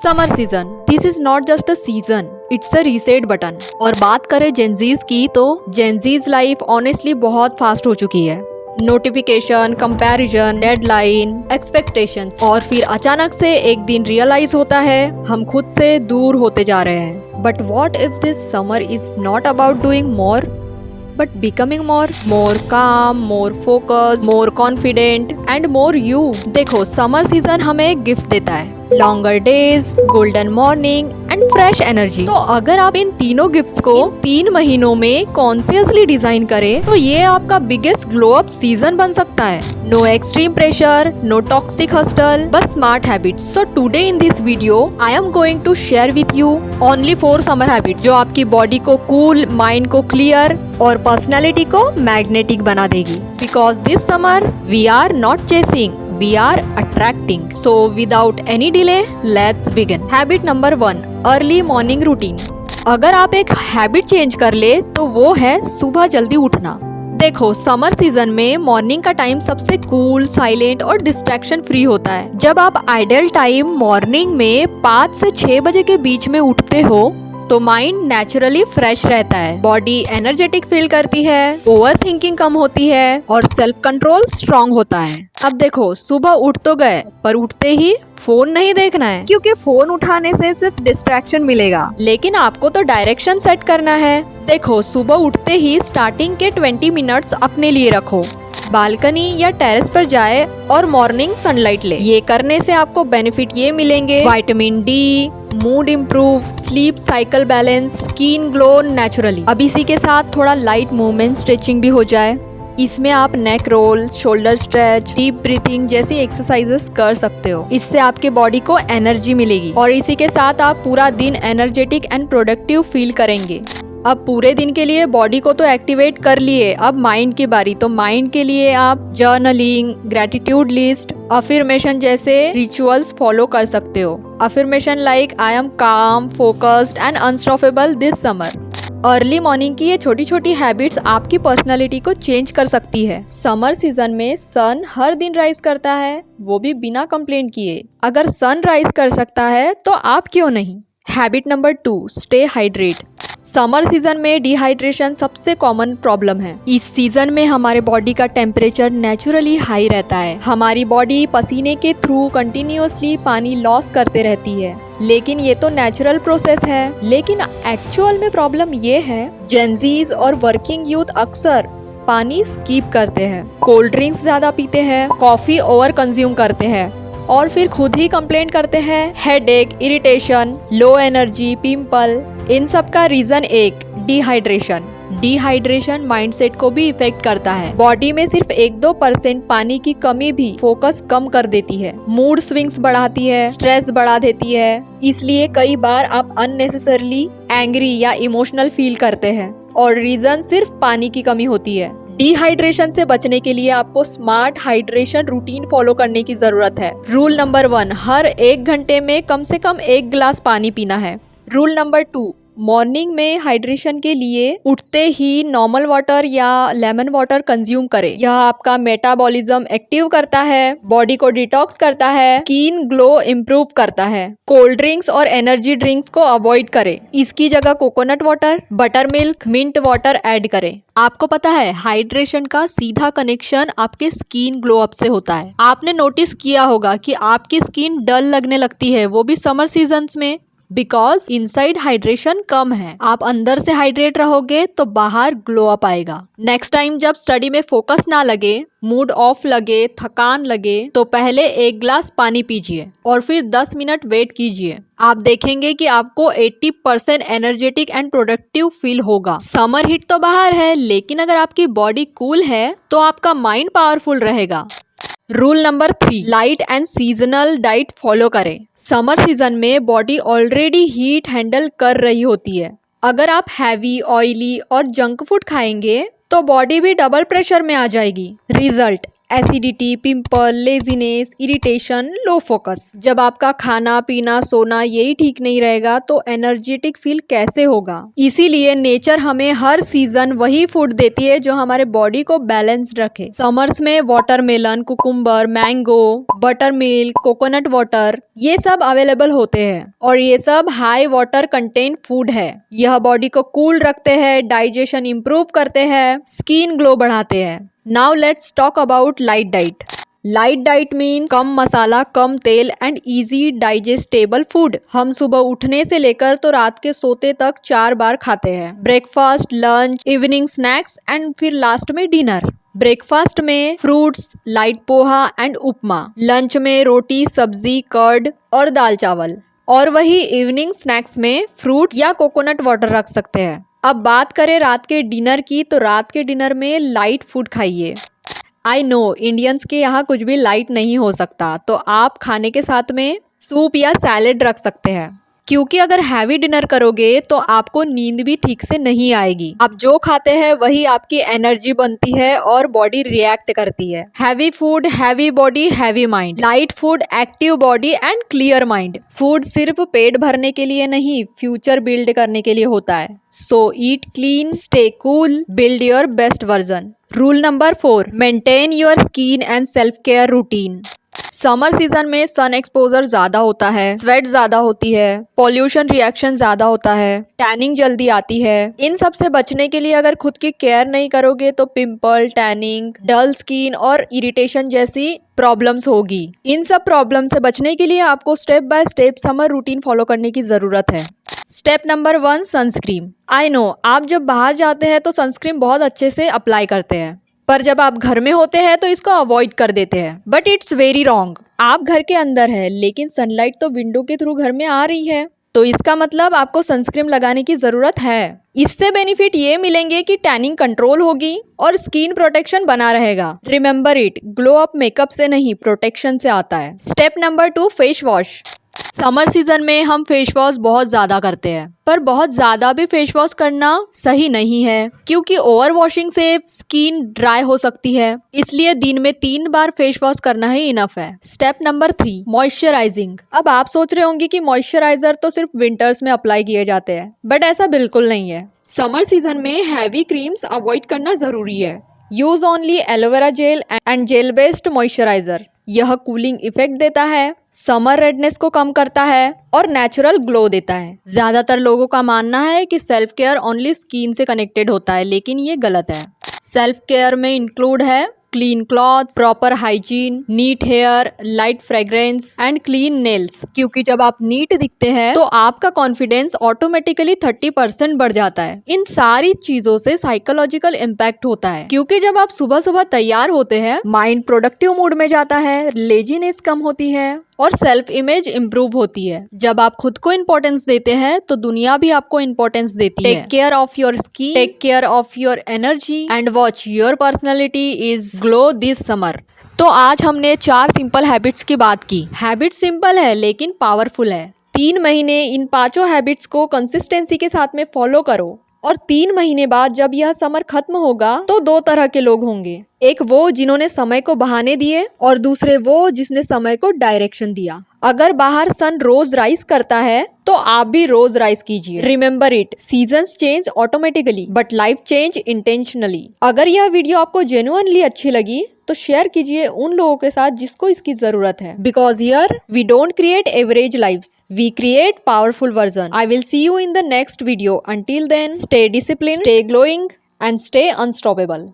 Summer season, this is not just a season, it's a reset button. और बात करें Gen Zs की, तो जेनजीज लाइफ ऑनेस्टली बहुत फास्ट हो चुकी है। नोटिफिकेशन, कंपैरिजन, डेडलाइन, एक्सपेक्टेशंस, और फिर अचानक से एक दिन रियलाइज होता है हम खुद से दूर होते जा रहे हैं। But what if this summer is not about doing more but becoming more calm, more focused, more confident and more you। देखो, समर सीजन हमें एक गिफ्ट देता है, longer days, golden morning and fresh energy. तो अगर आप इन तीनों gifts को 3 महीनों में कॉन्शियसली डिजाइन करें तो ये आपका बिगेस्ट ग्लो अप सीजन बन सकता है। No extreme pressure, no toxic hustle, but smart habits. So today in this video I am going to share with you only 4 summer habits जो आपकी बॉडी को कूल, माइंड को clear और personality को magnetic बना देगी। Because this summer we are not chasing, we are attracting। So without any delay, let's begin। Habit number 1, early morning routine। अगर आप एक हैबिट चेंज कर ले तो वो है सुबह जल्दी उठना। देखो, समर सीजन में मॉर्निंग का टाइम सबसे कूल, साइलेंट और डिस्ट्रैक्शन फ्री होता है। जब आप आइडियल टाइम मॉर्निंग में 5 से 6 बजे के बीच में उठते हो तो माइंड नेचुरली फ्रेश रहता है, बॉडी एनर्जेटिक फील करती है, ओवर थिंकिंग कम होती है और सेल्फ कंट्रोल स्ट्रांग होता है। अब देखो, सुबह उठ तो गए पर उठते ही फोन नहीं देखना है, क्योंकि फोन उठाने से सिर्फ डिस्ट्रैक्शन मिलेगा, लेकिन आपको तो डायरेक्शन सेट करना है। देखो, सुबह उठते ही स्टार्टिंग के 20 मिनट्स अपने लिए रखो, बालकनी या टेरेस पर जाए और मॉर्निंग सनलाइट ले। ये करने से आपको बेनिफिट ये मिलेंगे, vitamin D, mood improve, sleep cycle balance, skin glow naturally. अब इसी के साथ थोड़ा लाइट मूवमेंट, स्ट्रेचिंग भी हो जाए। इसमें आप neck roll, shoulder stretch, deep breathing जैसी एक्सरसाइजेस कर सकते हो। इससे आपके बॉडी को एनर्जी मिलेगी और इसी के साथ आप पूरा दिन एनर्जेटिक एंड प्रोडक्टिव फील करेंगे। अब पूरे दिन के लिए बॉडी को तो एक्टिवेट कर लिए, अब माइंड की बारी। तो माइंड के लिए आप जर्नलिंग, ग्रेटिट्यूड लिस्ट, अफर्मेशन जैसे रिचुअल्स फॉलो कर सकते हो। अफर्मेशन लाइक आई एम काम, focused and unstoppable this summer. Early morning की ये छोटी छोटी हैबिट्स आपकी पर्सनालिटी को चेंज कर सकती है। समर सीजन में सन हर दिन राइज करता है, वो भी बिना कंप्लेंट किए। अगर सन राइज कर सकता है तो आप क्यों नहीं। Habit number 2, stay hydrate. Summer season में डिहाइड्रेशन सबसे कॉमन प्रॉब्लम है। इस सीजन में हमारे बॉडी का टेम्परेचर नेचुरली हाई रहता है। हमारी बॉडी पसीने के थ्रू कंटिन्यूअसली पानी लॉस करते रहती है, लेकिन ये तो नेचुरल प्रोसेस है। लेकिन एक्चुअल में प्रॉब्लम ये है, जेनजीज और वर्किंग यूथ अक्सर पानी स्किप करते हैं, कोल्ड ड्रिंक्स ज्यादा पीते हैं, कॉफी ओवर कंज्यूम करते हैं और फिर खुद ही कंप्लेंट करते हैं, headache, irritation, low energy, pimple. इन सब का रीजन एक, डिहाइड्रेशन। डिहाइड्रेशन माइंडसेट को भी इफेक्ट करता है। बॉडी में सिर्फ 1-2% पानी की कमी भी फोकस कम कर देती है, मूड स्विंग्स बढ़ाती है, स्ट्रेस बढ़ा देती है। इसलिए कई बार आप अननेसेसरली एंग्री या इमोशनल फील करते हैं और रीजन सिर्फ पानी की कमी होती है। डिहाइड्रेशन से बचने के लिए आपको स्मार्ट हाइड्रेशन रूटीन फॉलो करने की जरूरत है। रूल नंबर 1, हर 1 घंटे में कम से कम 1 गिलास पानी पीना है। रूल नंबर 2, मॉर्निंग में हाइड्रेशन के लिए उठते ही नॉर्मल वाटर या लेमन वाटर कंज्यूम करें। यह आपका मेटाबॉलिज्म एक्टिव करता है, बॉडी को डिटॉक्स करता है, स्किन ग्लो इम्प्रूव करता है। कोल्ड ड्रिंक्स और एनर्जी ड्रिंक्स को अवॉइड करें, इसकी जगह coconut water, butter milk, mint water add करें। आपको पता है, हाइड्रेशन का सीधा कनेक्शन आपके स्किन ग्लो अप से होता है। आपने नोटिस किया होगा कि आपकी स्किन डल लगने लगती है, वो भी समर सीजन्स में, बिकॉज इनसाइड हाइड्रेशन कम है। आप अंदर से हाइड्रेट रहोगे तो बाहर ग्लो अप आएगा। नेक्स्ट टाइम जब स्टडी में फोकस ना लगे, मूड ऑफ लगे, थकान लगे, तो पहले 1 गिलास पानी पीजिए और फिर 10 मिनट वेट कीजिए। आप देखेंगे कि आपको 80% एनर्जेटिक एंड प्रोडक्टिव फील होगा। समर हीट तो बाहर है, लेकिन अगर आपकी बॉडी कूल है तो आपका माइंड पावरफुल रहेगा। Rule number 3, light and seasonal diet follow करें। समर सीजन में बॉडी ऑलरेडी हीट हैंडल कर रही होती है। अगर आप हैवी, ऑयली और जंक फूड खाएंगे तो बॉडी भी डबल प्रेशर में आ जाएगी। Result, acidity, pimple, laziness, irritation, low focus. जब आपका खाना पीना सोना यही ठीक नहीं रहेगा तो एनर्जेटिक फील कैसे होगा। इसीलिए नेचर हमें हर सीजन वही फूड देती है जो हमारे बॉडी को बैलेंस्ड रखे। समर्स में watermelon, cucumber, mango, butter milk, coconut water ये सब अवेलेबल होते हैं और ये सब हाई वाटर कंटेंट फूड है। यह बॉडी को कूल रखते हैं, डाइजेशन इंप्रूव करते हैं, स्किन ग्लो बढ़ाते हैं। Now let's talk about light diet. Light diet means कम मसाला, कम तेल एंड इजी डाइजेस्टेबल फूड। हम सुबह उठने से लेकर तो रात के सोते तक 4 बार खाते हैं। Breakfast, lunch, evening snacks and फिर लास्ट में डिनर। ब्रेकफास्ट में fruits, light poha and upma. Lunch में रोटी, सब्जी, कर्ड और दाल चावल। और वही इवनिंग स्नैक्स में फ्रूट या कोकोनट वाटर रख सकते हैं। अब बात करें रात के डिनर की, तो रात के डिनर में लाइट फूड खाइए। आई नो इंडियंस के यहाँ कुछ भी लाइट नहीं हो सकता, तो आप खाने के साथ में सूप या सैलेड रख सकते हैं, क्योंकि अगर हैवी डिनर करोगे तो आपको नींद भी ठीक से नहीं आएगी। आप जो खाते हैं वही आपकी एनर्जी बनती है और बॉडी रिएक्ट करती है। Heavy food, heavy body, heavy mind. Light food, active body and clear mind. Food सिर्फ पेट भरने के लिए नहीं, फ्यूचर बिल्ड करने के लिए होता है। So eat clean, stay cool, build your best version. Rule number 4, maintain your skin and self care routine. Summer season में सन एक्सपोजर ज्यादा होता है, स्वेट ज्यादा होती है, पॉल्यूशन रिएक्शन ज्यादा होता है, टैनिंग जल्दी आती है। इन सब से बचने के लिए अगर खुद की केयर नहीं करोगे तो पिंपल, टैनिंग, डल स्किन और इरिटेशन जैसी प्रॉब्लम्स होगी। इन सब प्रॉब्लम से बचने के लिए आपको step by step summer routine follow करने की जरूरत है। Step number 1, sunscreen. I know आप जब बाहर जाते हैं तो सनस्क्रीन बहुत अच्छे से अप्लाई करते हैं, पर जब आप घर में होते हैं तो इसको अवॉइड कर देते हैं। But it's very wrong. आप घर के अंदर है लेकिन सनलाइट तो विंडो के थ्रू घर में आ रही है, तो इसका मतलब आपको सनस्क्रीन लगाने की जरूरत है। इससे बेनिफिट ये मिलेंगे कि टैनिंग कंट्रोल होगी और स्किन प्रोटेक्शन बना रहेगा। Remember it, glow up makeup से नहीं, प्रोटेक्शन से आता है। Step number 2, face wash. Summer season में हम फेस वॉश बहुत ज्यादा करते हैं, पर बहुत ज्यादा भी फेस वॉश करना सही नहीं है, क्योंकि ओवर वॉशिंग से स्किन ड्राई हो सकती है। इसलिए दिन में 3 बार फेस वॉश करना ही इनफ है। Step number 3, moisturising. अब आप सोच रहे होंगे कि मॉइस्चराइजर तो सिर्फ विंटर्स में अप्लाई किए जाते हैं, बट ऐसा बिल्कुल नहीं है। समर सीजन में हैवी क्रीम्स अवॉइड करना जरूरी है। Use only aloe vera gel and gel based moisturiser. यह कूलिंग इफेक्ट देता है, समर रेडनेस को कम करता है और नेचुरल ग्लो देता है। ज्यादातर लोगों का मानना है कि सेल्फ केयर ओनली स्किन से कनेक्टेड होता है, लेकिन ये गलत है। सेल्फ केयर में इंक्लूड है clean clothes, proper hygiene, neat hair, light fragrance and clean nails. क्योंकि जब आप नीट दिखते हैं तो आपका कॉन्फिडेंस ऑटोमेटिकली 30% बढ़ जाता है। इन सारी चीजों से साइकोलॉजिकल इम्पैक्ट होता है, क्योंकि जब आप सुबह सुबह तैयार होते हैं, माइंड प्रोडक्टिव मूड में जाता है, लेजीनेस कम होती है और सेल्फ इमेज इम्प्रूव होती है। जब आप खुद को इम्पोर्टेंस देते हैं तो दुनिया भी आपको इम्पोर्टेंस देती है। Take care of your skin, take care of your energy and watch your personality is glow this summer. तो आज हमने 4 सिंपल हैबिट्स की बात की। हैबिट सिंपल है लेकिन पावरफुल है। 3 महीने इन 5 हैबिट्स को कंसिस्टेंसी के साथ में फॉलो करो और 3 महीने बाद जब यह समर खत्म होगा तो 2 तरह के लोग होंगे। एक वो जिन्होंने समय को बहाने दिए और दूसरे वो जिसने समय को डायरेक्शन दिया। अगर बाहर सन रोज राइज करता है तो आप भी रोज राइज कीजिए। Remember it, seasons change automatically but life change intentionally. अगर यह वीडियो आपको जेन्युइनली अच्छी लगी तो शेयर कीजिए उन लोगों के साथ जिसको इसकी जरूरत है। Because here we don't create average lives, we create powerful version. I will see you in the next video. Until then, stay discipline, stay glowing and stay unstoppable.